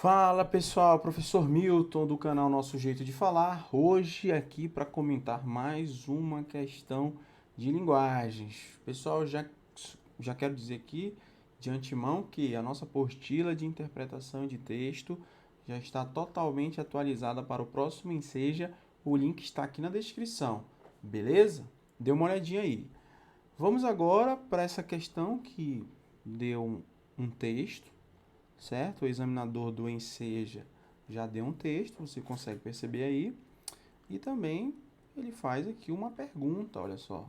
Fala pessoal, professor Milton do canal Nosso Jeito de Falar, hoje aqui para comentar mais uma questão de linguagens. Pessoal, já quero dizer aqui de antemão que a nossa apostila de interpretação de texto já está totalmente atualizada para o próximo Enseja, o link está aqui na descrição, beleza? Dê uma olhadinha aí. Vamos agora para essa questão que deu um texto, certo? O examinador do Enseja já deu um texto, você consegue perceber aí. E também ele faz aqui uma pergunta, olha só.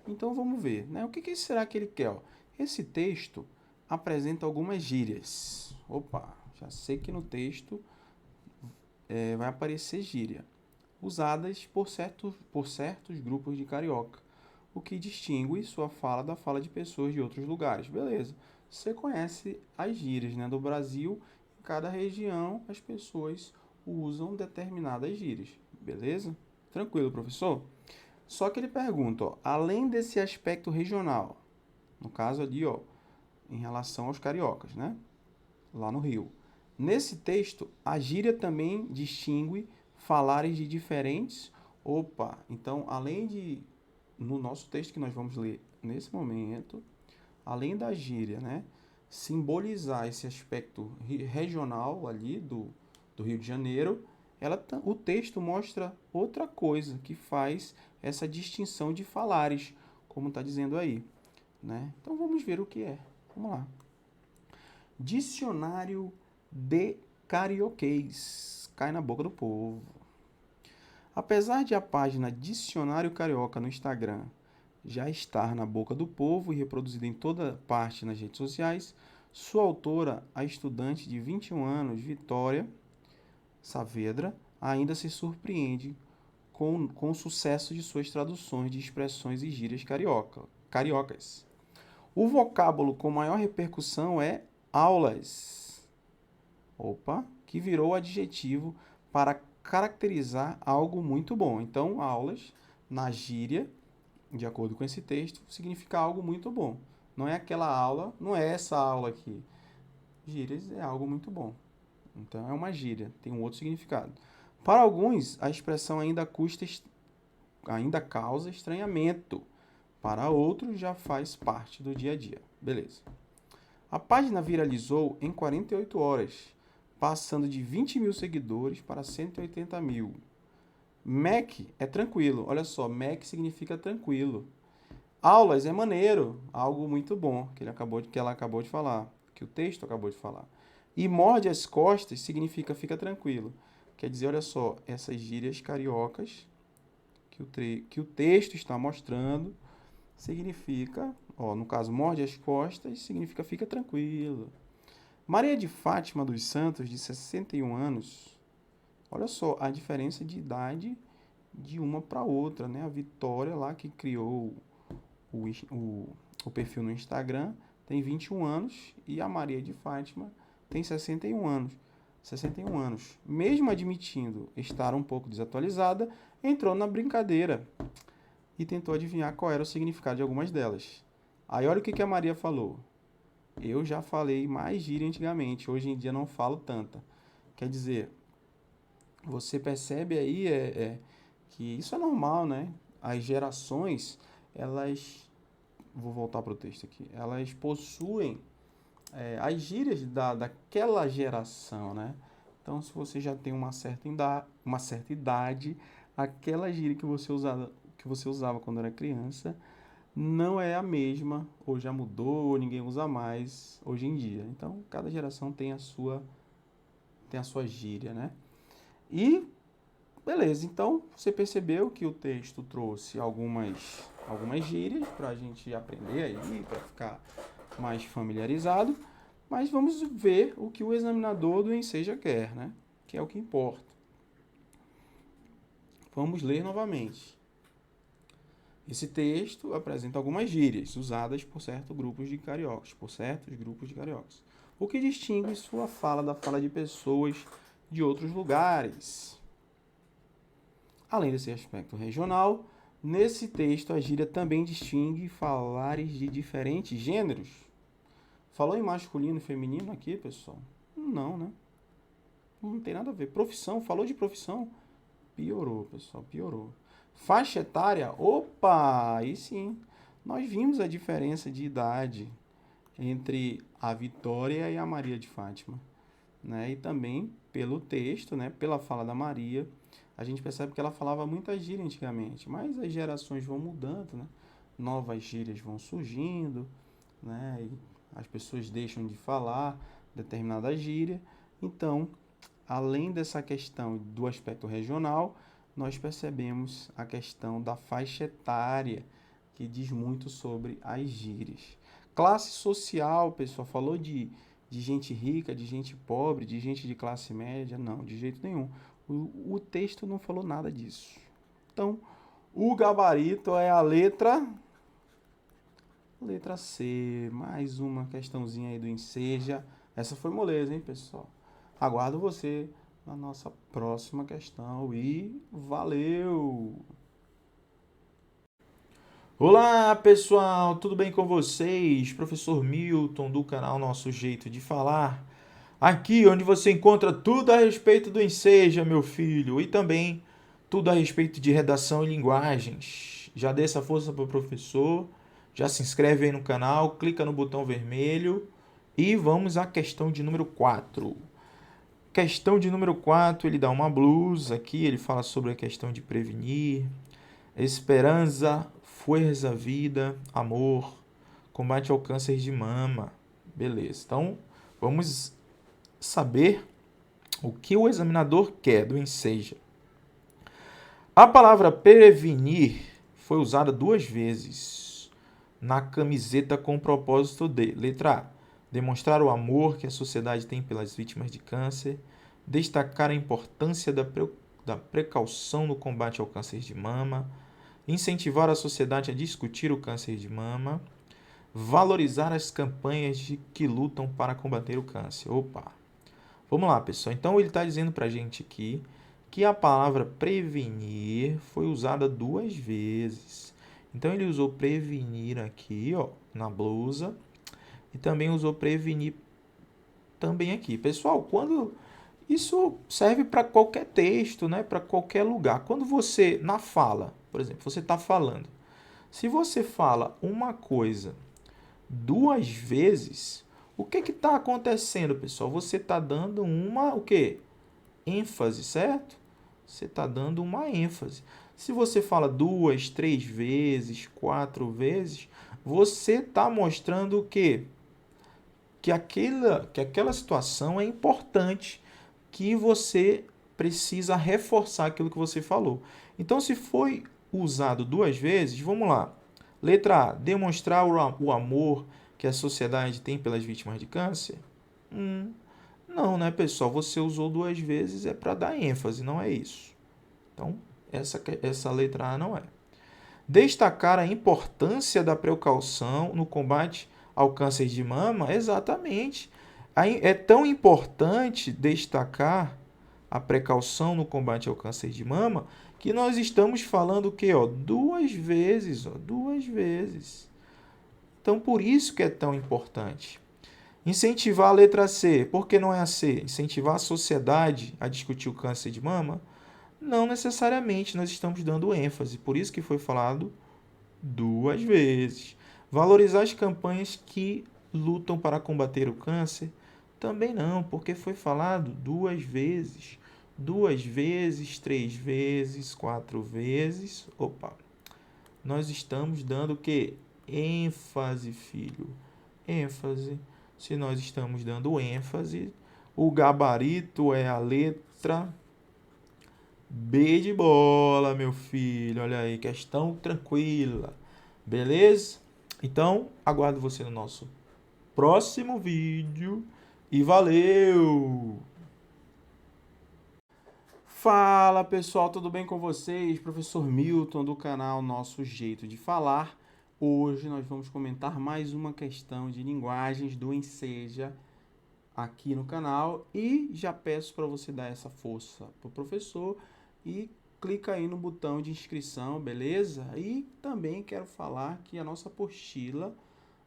Então vamos ver, né? O que será que ele quer? Ó? Esse texto apresenta algumas gírias. Opa, já sei que no texto vai aparecer gíria, usadas por certos grupos de carioca, o que distingue sua fala da fala de pessoas de outros lugares. Beleza. Você conhece as gírias, né, do Brasil. Em cada região, as pessoas usam determinadas gírias. Beleza? Tranquilo, professor? Só que ele pergunta, ó, além desse aspecto regional, no caso ali, ó, em relação aos cariocas, né, lá no Rio. Nesse texto, a gíria também distingue falares de diferentes. Opa, então, além de, no nosso texto que nós vamos ler nesse momento, além da gíria, né, simbolizar esse aspecto regional ali do Rio de Janeiro, o texto mostra outra coisa que faz essa distinção de falares, como está dizendo aí, né? Então vamos ver o que é. Vamos lá. Dicionário de carioquês. Cai na boca do povo. Apesar de a página Dicionário Carioca no Instagram já estar na boca do povo e reproduzida em toda parte nas redes sociais, sua autora, a estudante de 21 anos, Vitória Saavedra, ainda se surpreende com o sucesso de suas traduções de expressões e gírias cariocas. O vocábulo com maior repercussão é aulas. Opa, que virou adjetivo para caracterizar algo muito bom. Então, aulas, na gíria, de acordo com esse texto, significa algo muito bom. Não é aquela aula, não é essa aula aqui. Gírias é algo muito bom. Então, é uma gíria, tem um outro significado. Para alguns, a expressão ainda causa estranhamento. Para outros, já faz parte do dia a dia. Beleza. A página viralizou em 48 horas, passando de 20 mil seguidores para 180 mil. Mac é tranquilo. Olha só, Mac significa tranquilo. Aulas é maneiro, algo muito bom que ela acabou de falar, que o texto acabou de falar. E morde as costas significa fica tranquilo. Quer dizer, olha só, essas gírias cariocas que o texto está mostrando significa, ó, no caso, morde as costas significa fica tranquilo. Maria de Fátima dos Santos, de 61 anos, olha só a diferença de idade de uma para outra, né? A Vitória lá que criou o perfil no Instagram tem 21 anos e a Maria de Fátima tem 61 anos. 61 anos. Mesmo admitindo estar um pouco desatualizada, entrou na brincadeira e tentou adivinhar qual era o significado de algumas delas. Aí olha o que a Maria falou. Eu já falei mais gíria antigamente, hoje em dia não falo tanta. Quer dizer, você percebe aí que isso é normal, né? As gerações, elas... Vou voltar para o texto aqui. Elas possuem as gírias daquela geração, né? Então, se você já tem uma certa idade, aquela gíria que você usava quando era criança não é a mesma, ou já mudou, ou ninguém usa mais hoje em dia. Então, cada geração tem a sua gíria, né? E, beleza, então você percebeu que o texto trouxe algumas gírias para a gente aprender aí, para ficar mais familiarizado, mas vamos ver o que o examinador do Enseja quer, né? Que é o que importa. Vamos ler novamente. Esse texto apresenta algumas gírias usadas por certos grupos de cariocas, o que distingue sua fala da fala de pessoas de outros lugares. Além desse aspecto regional, nesse texto a gíria também distingue falares de diferentes gêneros. Falou em masculino e feminino aqui, pessoal? Não, né? Não tem nada a ver. Profissão, falou de profissão? Piorou, pessoal, piorou. Faixa etária? Opa, aí sim. Nós vimos a diferença de idade entre a Vitória e a Maria de Fátima, né? E também pelo texto, né? Pela fala da Maria, a gente percebe que ela falava muita gíria antigamente, mas as gerações vão mudando, né? Novas gírias vão surgindo, né? E as pessoas deixam de falar determinada gíria. Então, além dessa questão do aspecto regional, nós percebemos a questão da faixa etária, que diz muito sobre as gírias. Classe social, pessoal, falou de gente rica, de gente pobre, de gente de classe média? Não, de jeito nenhum. O texto não falou nada disso. Então, o gabarito é a letra C. Mais uma questãozinha aí do Enseja. Essa foi moleza, hein, pessoal? Aguardo você na nossa próxima questão e valeu! Olá, pessoal, tudo bem com vocês? Professor Milton, do canal Nosso Jeito de Falar. Aqui onde você encontra tudo a respeito do Enseja, meu filho, e também tudo a respeito de redação e linguagens. Já dê essa força para o professor, já se inscreve aí no canal, clica no botão vermelho e vamos à questão de número 4. Questão de número 4, ele dá uma blusa aqui, ele fala sobre a questão de prevenir, esperança, força, vida, amor, combate ao câncer de mama. Beleza, então vamos saber o que o examinador quer do Enseja. A palavra prevenir foi usada 2 vezes na camiseta com o propósito de, letra A, demonstrar o amor que a sociedade tem pelas vítimas de câncer, destacar a importância da precaução no combate ao câncer de mama, incentivar a sociedade a discutir o câncer de mama, valorizar as campanhas que lutam para combater o câncer. Opa! Vamos lá, pessoal. Então, ele está dizendo para a gente aqui que a palavra prevenir foi usada 2 vezes. Então, ele usou prevenir aqui, ó, na blusa, e também usou prevenir também aqui. Pessoal, quando isso serve para qualquer texto, né? Para qualquer lugar. Quando você, na fala, por exemplo, você está falando. Se você fala uma coisa 2 vezes, o que está acontecendo, pessoal? Você está dando uma, o quê? ênfase, certo? Você está dando uma ênfase. Se você fala 2, 3 vezes, 4 vezes, você está mostrando o quê? Que aquela situação é importante, que você precisa reforçar aquilo que você falou. Então, se foi usado 2 vezes, vamos lá. Letra A, demonstrar o amor que a sociedade tem pelas vítimas de câncer? Não, né, pessoal? Você usou 2 vezes, é para dar ênfase, não é isso. Então, essa letra A não é. Destacar a importância da precaução no combate ao câncer de mama? Exatamente. É tão importante destacar a precaução no combate ao câncer de mama que nós estamos falando o quê? 2 vezes, 2 vezes. Então, por isso que é tão importante. Incentivar a letra C. Por que não é a C? Incentivar a sociedade a discutir o câncer de mama? Não necessariamente, nós estamos dando ênfase. Por isso que foi falado 2 vezes. Valorizar as campanhas que lutam para combater o câncer? Também não, porque foi falado 2 vezes. 2 vezes, 3 vezes, 4 vezes. Opa! Nós estamos dando o quê? ênfase, filho. ênfase. Se nós estamos dando ênfase, o gabarito é a letra B de bola, meu filho. Olha aí, questão tranquila. Beleza? Então, aguardo você no nosso próximo vídeo. E valeu! Fala, pessoal, tudo bem com vocês? Professor Milton, do canal Nosso Jeito de Falar. Hoje nós vamos comentar mais uma questão de linguagens do Enseja aqui no canal e já peço para você dar essa força para o professor e clica aí no botão de inscrição, beleza? E também quero falar que a nossa apostila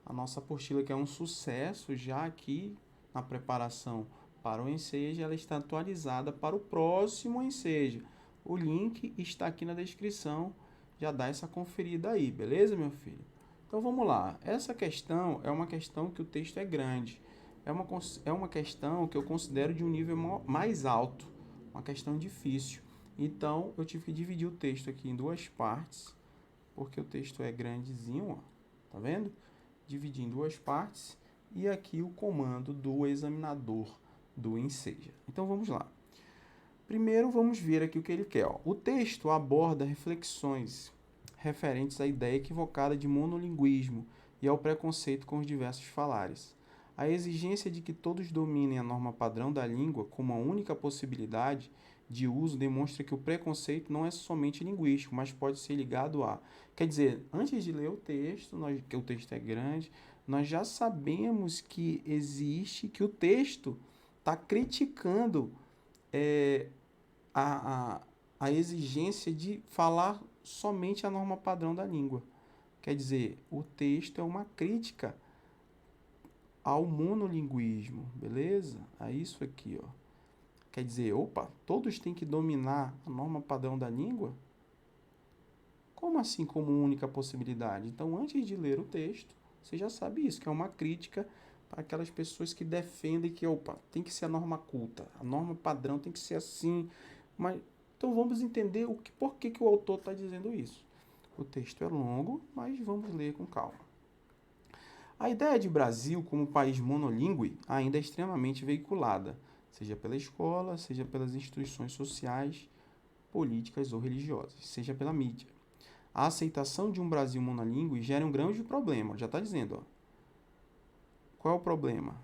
A nossa apostila, que é um sucesso, já aqui na preparação para o Enseja, ela está atualizada para o próximo Enseja. O link está aqui na descrição, já dá essa conferida aí, beleza, meu filho? Então vamos lá. Essa questão é uma questão que o texto é grande. É uma questão que eu considero de um nível mais alto, uma questão difícil. Então eu tive que dividir o texto aqui em duas partes, porque o texto é grandezinho, ó, tá vendo? Dividir em duas partes e aqui o comando do examinador do Enseja. Então vamos lá. Primeiro vamos ver aqui o que ele quer. Ó. O texto aborda reflexões referentes à ideia equivocada de monolinguismo e ao preconceito com os diversos falares. A exigência de que todos dominem a norma padrão da língua como a única possibilidade de uso demonstra que o preconceito não é somente linguístico, mas pode ser ligado a... Quer dizer, antes de ler o texto, que o texto é grande, nós já sabemos que existe, que o texto está criticando a, a exigência de falar somente a norma padrão da língua. Quer dizer, o texto é uma crítica ao monolinguismo, beleza? É isso aqui, ó. Quer dizer, opa, todos têm que dominar a norma padrão da língua? Como assim como única possibilidade? Então, antes de ler o texto, você já sabe isso, que é uma crítica para aquelas pessoas que defendem que, opa, tem que ser a norma culta, a norma padrão tem que ser assim. Mas, então, vamos entender por que o autor está dizendo isso. O texto é longo, mas vamos ler com calma. A ideia de Brasil como país monolíngue ainda é extremamente veiculada, seja pela escola, seja pelas instituições sociais, políticas ou religiosas, seja pela mídia. A aceitação de um Brasil monolíngue gera um grande problema, já está dizendo. Ó. Qual é o problema?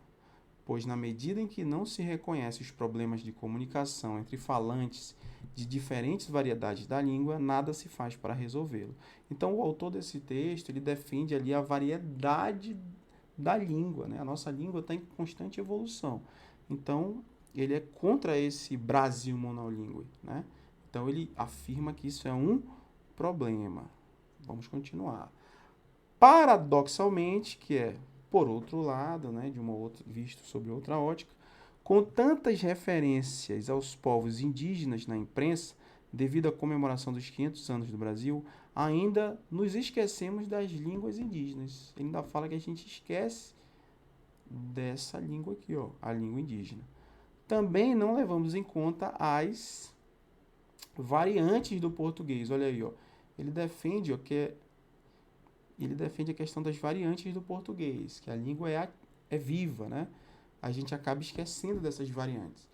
Pois na medida em que não se reconhece os problemas de comunicação entre falantes de diferentes variedades da língua, nada se faz para resolvê-lo. Então, o autor desse texto, ele defende ali a variedade da língua, né? A nossa língua está em constante evolução. Então, ele é contra esse Brasil monolíngue, né? Então, ele afirma que isso é um problema. Vamos continuar. Paradoxalmente, que é por outro lado, né, visto sob outra ótica, com tantas referências aos povos indígenas na imprensa, devido à comemoração dos 500 anos do Brasil, ainda nos esquecemos das línguas indígenas. Ele ainda fala que a gente esquece dessa língua aqui, ó, a língua indígena. Também não levamos em conta as variantes do português. Olha aí, ó. Ele defende, ó, ele defende a questão das variantes do português, que a língua é viva, né? A gente acaba esquecendo dessas variantes,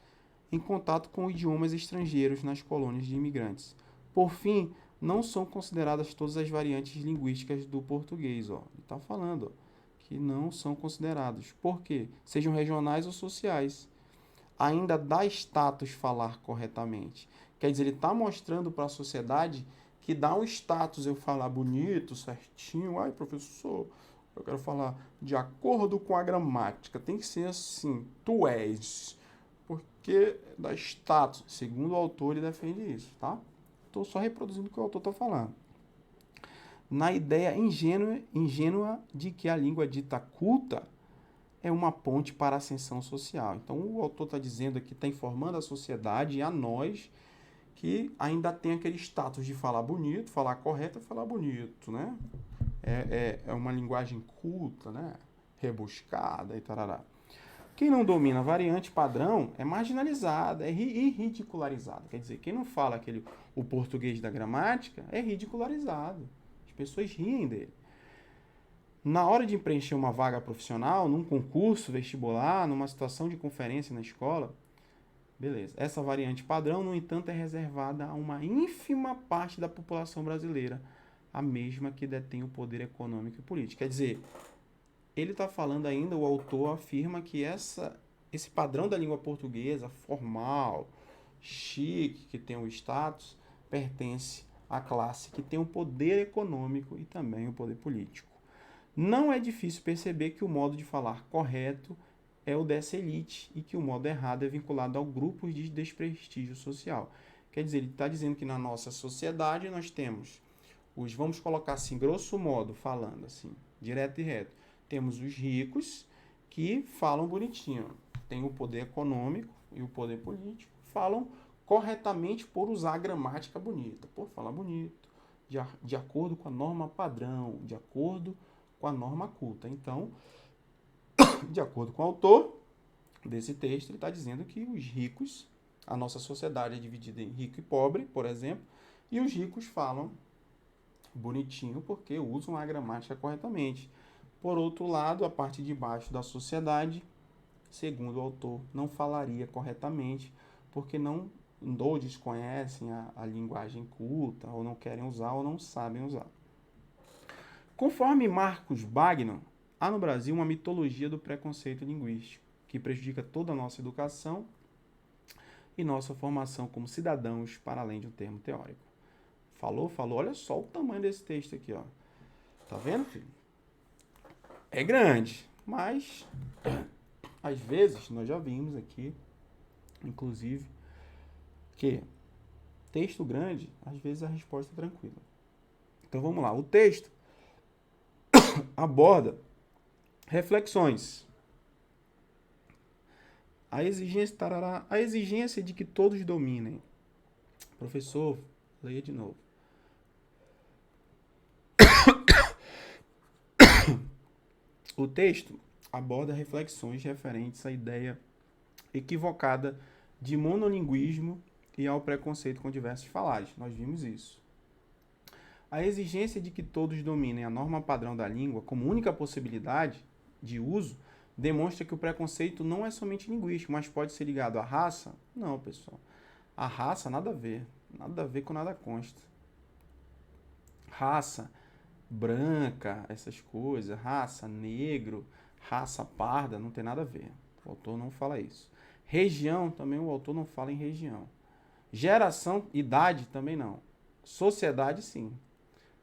em contato com idiomas estrangeiros nas colônias de imigrantes. Por fim, não são consideradas todas as variantes linguísticas do português. Ó. Ele está falando que não são considerados. Por quê? Sejam regionais ou sociais. Ainda dá status falar corretamente. Quer dizer, ele está mostrando para a sociedade que dá um status eu falar bonito, certinho. Ai, professor, eu quero falar de acordo com a gramática. Tem que ser assim, tu és. Porque dá status. Segundo o autor, ele defende isso, tá? Estou só reproduzindo o que o autor está falando. Na ideia ingênua de que a língua dita culta é uma ponte para a ascensão social. Então, o autor está dizendo aqui, está informando a sociedade e a nós que ainda tem aquele status de falar bonito, falar correto e falar bonito, né? É uma linguagem culta, né? Rebuscada e tarará. Quem não domina a variante padrão é marginalizado, é ridicularizado. Quer dizer, quem não fala o português da gramática é ridicularizado. As pessoas riem dele. Na hora de preencher uma vaga profissional, num concurso vestibular, numa situação de conferência na escola, beleza. Essa variante padrão, no entanto, é reservada a uma ínfima parte da população brasileira, a mesma que detém o poder econômico e político. Quer dizer, ele está falando ainda, o autor afirma que esse padrão da língua portuguesa, formal, chique, que tem o status, pertence à classe que tem o poder econômico e também o poder político. Não é difícil perceber que o modo de falar correto é o dessa elite e que o modo errado é vinculado ao grupo de desprestígio social. Quer dizer, ele está dizendo que na nossa sociedade nós temos vamos colocar assim, grosso modo, falando assim, direto e reto, Temos os ricos que falam bonitinho, tem o poder econômico e o poder político, falam corretamente por usar a gramática bonita, por falar bonito, de acordo com a norma padrão, de acordo com a norma culta. Então, de acordo com o autor desse texto, ele está dizendo que os ricos, a nossa sociedade é dividida em rico e pobre, por exemplo, e os ricos falam bonitinho porque usam a gramática corretamente. Por outro lado, a parte de baixo da sociedade, segundo o autor, não falaria corretamente porque não ou desconhecem a linguagem culta, ou não querem usar, ou não sabem usar. Conforme Marcos Bagno, há no Brasil uma mitologia do preconceito linguístico, que prejudica toda a nossa educação e nossa formação como cidadãos, para além de um termo teórico. Falou, olha só o tamanho desse texto aqui, ó. Tá vendo, filho? É grande, mas às vezes nós já vimos aqui, inclusive, que texto grande, às vezes a resposta é tranquila. Então vamos lá, o texto aborda reflexões. A exigência de que todos dominem. Professor, leia de novo. O texto aborda reflexões referentes à ideia equivocada de monolinguismo e ao preconceito com diversos falares. Nós vimos isso. A exigência de que todos dominem a norma padrão da língua como única possibilidade de uso demonstra que o preconceito não é somente linguístico, mas pode ser ligado à raça? Não, pessoal. A raça, nada a ver com nada consta. Raça branca, essas coisas, raça negro, raça parda, não tem nada a ver. O autor não fala isso. Região, também o autor não fala em região. Geração, idade, também não. Sociedade, sim.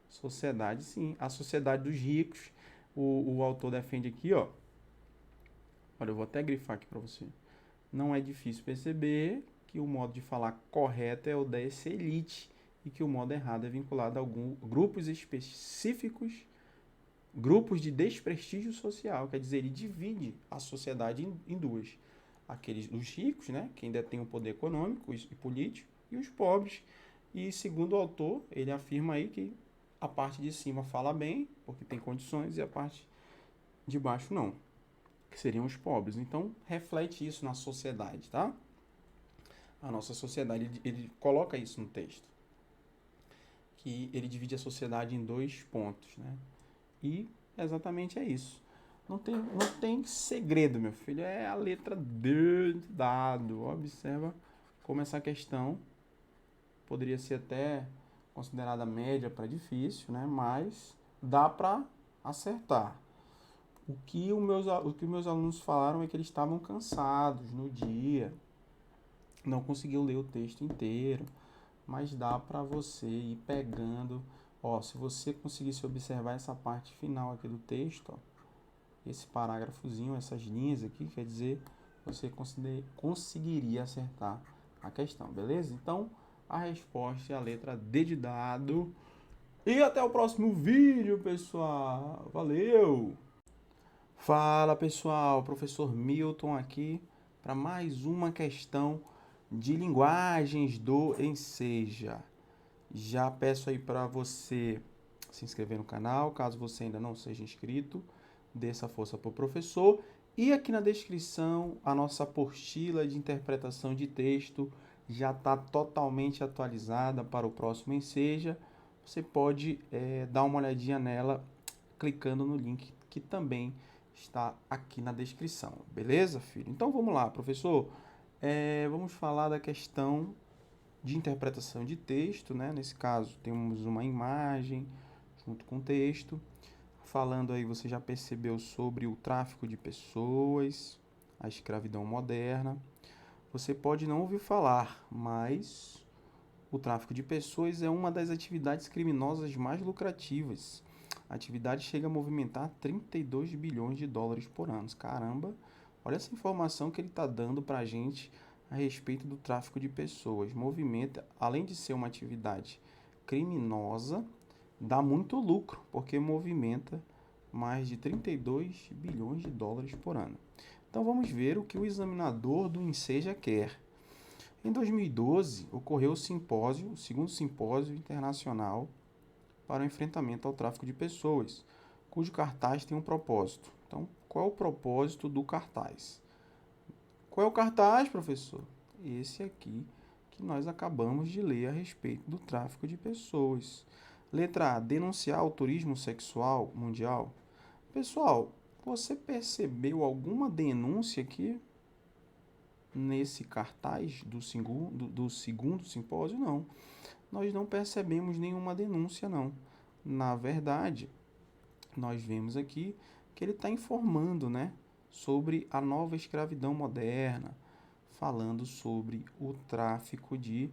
Sociedade, sim. A sociedade dos ricos, o autor defende aqui, ó. Olha, eu vou até grifar aqui para você. Não é difícil perceber que o modo de falar correto é o dessa elite e que o modo errado é vinculado a alguns grupos específicos, grupos de desprestígio social. Quer dizer, ele divide a sociedade em duas. Aqueles, os ricos, né, que ainda têm o poder econômico e político, e os pobres. E segundo o autor, ele afirma aí que a parte de cima fala bem, porque tem condições, e a parte de baixo não, que seriam os pobres. Então, reflete isso na sociedade, tá? A nossa sociedade, ele coloca isso no texto, que ele divide a sociedade em dois pontos, né? E exatamente é isso. Não tem segredo, meu filho. É a letra D de dado. Observa como essa questão poderia ser até considerada média para difícil, né? Mas dá para acertar. O que meus alunos falaram é que eles estavam cansados no dia, não conseguiu ler o texto inteiro, mas dá para você ir pegando. Ó, se você conseguisse observar essa parte final aqui do texto, ó, esse parágrafozinho, essas linhas aqui, quer dizer, você conseguiria acertar a questão, beleza? Então, a resposta é a letra D de dado. E até o próximo vídeo, pessoal. Valeu! Fala, pessoal. Professor Milton aqui para mais uma questão de linguagens do Enseja. Já peço aí para você se inscrever no canal, caso você ainda não seja inscrito, dê essa força para o professor. E aqui na descrição, a nossa apostila de interpretação de texto já está totalmente atualizada para o próximo Enseja. Você pode dar uma olhadinha nela clicando no link que também está aqui na descrição. Beleza, filho? Então vamos lá, professor. Vamos falar da questão de interpretação de texto, né? Nesse caso, temos uma imagem junto com o texto. Falando aí, você já percebeu sobre o tráfico de pessoas, a escravidão moderna. Você pode não ouvir falar, mas o tráfico de pessoas é uma das atividades criminosas mais lucrativas. A atividade chega a movimentar 32 bilhões de dólares por ano. Caramba, olha essa informação que ele está dando para a gente a respeito do tráfico de pessoas. Movimenta, além de ser uma atividade criminosa, dá muito lucro, porque movimenta mais de 32 bilhões de dólares por ano. Então vamos ver o que o examinador do INSEJA quer. Em 2012, ocorreu o segundo simpósio internacional para o enfrentamento ao tráfico de pessoas, cujo cartaz tem um propósito. Então, qual é o propósito do cartaz? Qual é o cartaz, professor? Esse aqui que nós acabamos de ler a respeito do tráfico de pessoas. Letra A, denunciar o turismo sexual mundial. Pessoal, você percebeu alguma denúncia aqui nesse cartaz do segundo simpósio? Não. Nós não percebemos nenhuma denúncia, não. Na verdade, nós vemos aqui que ele está informando, né, sobre a nova escravidão moderna, falando sobre o tráfico de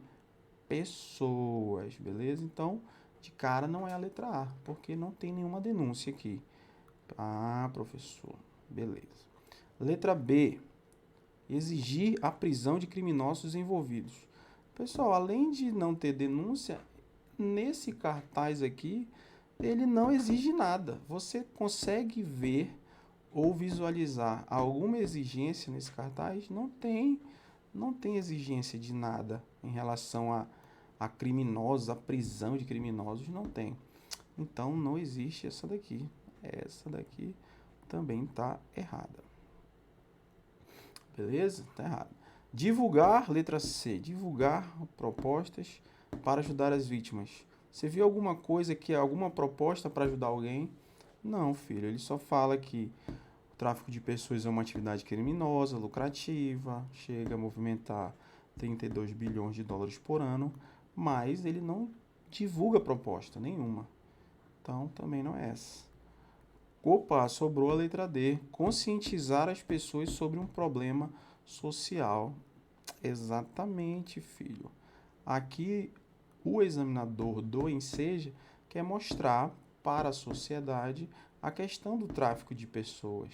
pessoas, beleza? Então, de cara não é a letra A, porque não tem nenhuma denúncia aqui. Ah, professor, beleza. Letra B, exigir a prisão de criminosos envolvidos. Pessoal, além de não ter denúncia, nesse cartaz aqui, ele não exige nada. Você consegue ver ou visualizar alguma exigência nesse cartaz? Não tem exigência de nada em relação a criminosos, a prisão de criminosos, não tem. Então, não existe essa daqui. Essa daqui também está errada. Beleza? Está errado. Divulgar, letra C, divulgar propostas para ajudar as vítimas. Você viu alguma coisa que é alguma proposta para ajudar alguém? Não, filho, ele só fala que o tráfico de pessoas é uma atividade criminosa, lucrativa, chega a movimentar 32 bilhões de dólares por ano, mas ele não divulga proposta nenhuma. Então, também não é essa. Opa, sobrou a letra D. Conscientizar as pessoas sobre um problema social. Exatamente, filho. Aqui, o examinador do INSEJA quer mostrar para a sociedade a questão do tráfico de pessoas,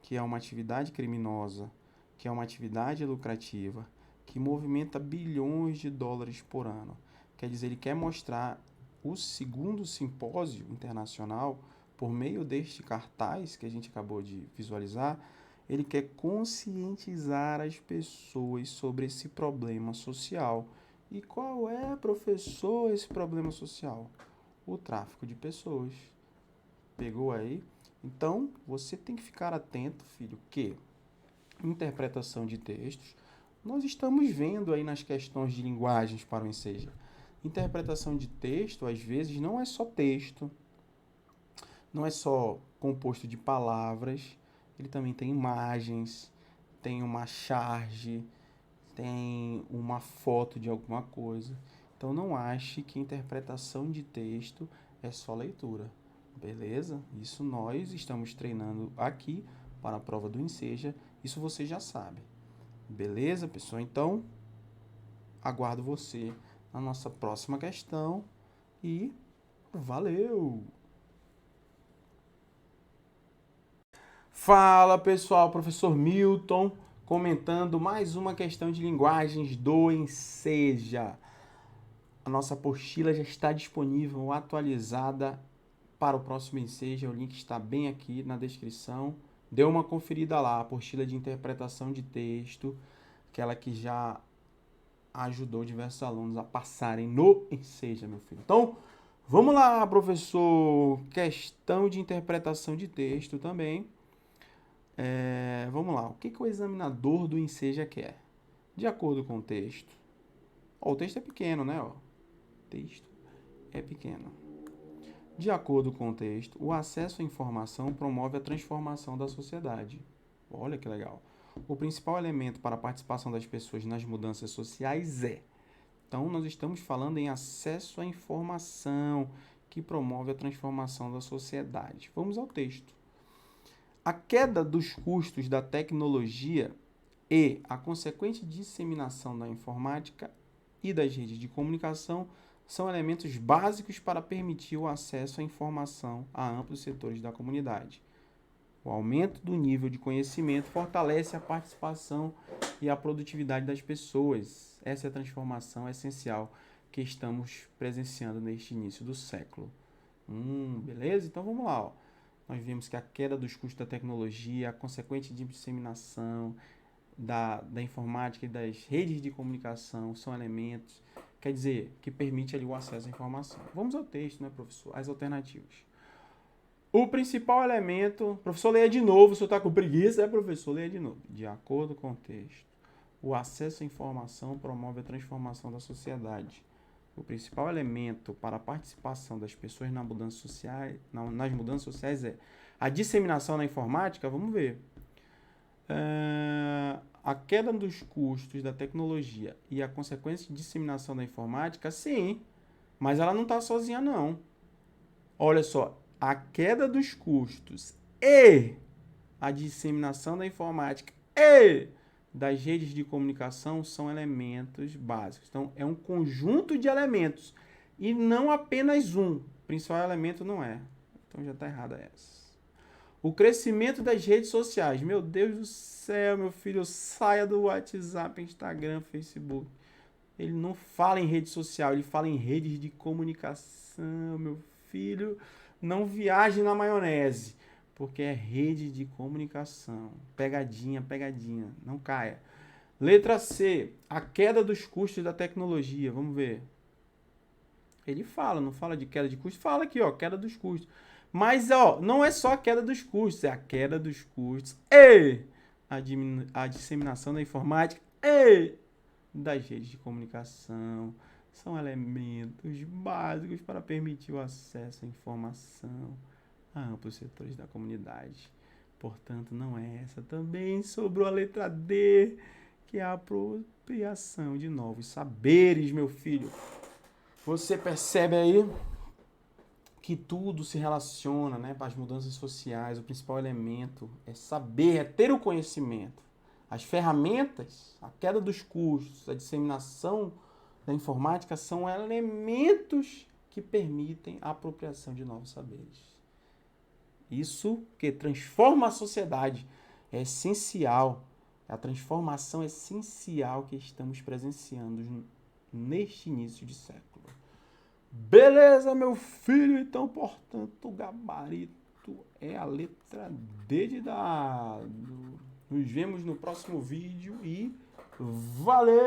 que é uma atividade criminosa, que é uma atividade lucrativa, que movimenta bilhões de dólares por ano. Quer dizer, ele quer mostrar o segundo simpósio internacional, por meio deste cartaz que a gente acabou de visualizar, ele quer conscientizar as pessoas sobre esse problema social. E qual é, professor, esse problema social? O tráfico de pessoas. Pegou aí? Então, você tem que ficar atento, filho, que interpretação de textos, nós estamos vendo aí nas questões de linguagens para o INSEJA. Interpretação de texto, às vezes, não é só texto, não é só composto de palavras, ele também tem imagens, tem uma charge, tem uma foto de alguma coisa. Então, não ache que interpretação de texto é só leitura, beleza? Isso nós estamos treinando aqui para a prova do INSEJA, isso você já sabe. Beleza, pessoal? Então, aguardo você na nossa próxima questão e valeu! Fala, pessoal, professor Milton, comentando mais uma questão de linguagens do INSEJA. A nossa apostila já está disponível, atualizada para o próximo INSEJA, o link está bem aqui na descrição. Dê uma conferida lá, a apostila de interpretação de texto, aquela que já ajudou diversos alunos a passarem no INSEJA, meu filho. Então, vamos lá, professor, questão de interpretação de texto também. Vamos lá, o que o examinador do INSEJA quer? De acordo com o texto. O texto é pequeno, né? O texto é pequeno. De acordo com o texto, o acesso à informação promove a transformação da sociedade. Olha que legal. O principal elemento para a participação das pessoas nas mudanças sociais é... Então, nós estamos falando em acesso à informação que promove a transformação da sociedade. Vamos ao texto. A queda dos custos da tecnologia e a consequente disseminação da informática e das redes de comunicação são elementos básicos para permitir o acesso à informação a amplos setores da comunidade. O aumento do nível de conhecimento fortalece a participação e a produtividade das pessoas. Essa é a transformação essencial que estamos presenciando neste início do século. Beleza? Então vamos lá. nós vemos que a queda dos custos da tecnologia, a consequente disseminação da informática e das redes de comunicação são elementos, quer dizer, que permite ali o acesso à informação. Vamos ao texto, né, professor? As alternativas. O principal elemento... Professor, leia de novo. O senhor está com preguiça? Professor, leia de novo. De acordo com o texto, o acesso à informação promove a transformação da sociedade. O principal elemento para a participação das pessoas nas mudanças sociais é a disseminação na informática. Vamos ver. A queda dos custos da tecnologia e a consequente disseminação da informática, sim, mas ela não está sozinha, não. Olha só, a queda dos custos e a disseminação da informática e das redes de comunicação são elementos básicos. Então, é um conjunto de elementos e não apenas um. O principal elemento não é. Então, já está errada essa. O crescimento das redes sociais. Meu Deus do céu, meu filho, saia do WhatsApp, Instagram, Facebook. Ele não fala em rede social, ele fala em redes de comunicação, meu filho. Não viaje na maionese, porque é rede de comunicação. Pegadinha, pegadinha, não caia. Letra C, a queda dos custos da tecnologia. Vamos ver. Ele fala, não fala de queda de custos, fala aqui, ó, queda dos custos. Mas, ó, não é só a queda dos custos, é a queda dos custos e a disseminação da informática e das redes de comunicação. São elementos básicos para permitir o acesso à informação a amplos setores da comunidade. Portanto, não é essa. Também sobrou a letra D, que é a apropriação de novos saberes, meu filho. Você percebe aí que tudo se relaciona, né, para as mudanças sociais. O principal elemento é saber, é ter o conhecimento. As ferramentas, a queda dos custos, a disseminação da informática são elementos que permitem a apropriação de novos saberes. Isso que transforma a sociedade é essencial. A transformação essencial que estamos presenciando neste início de século. Beleza, meu filho? Então, portanto, o gabarito é a letra D de dado. Nos vemos no próximo vídeo e valeu!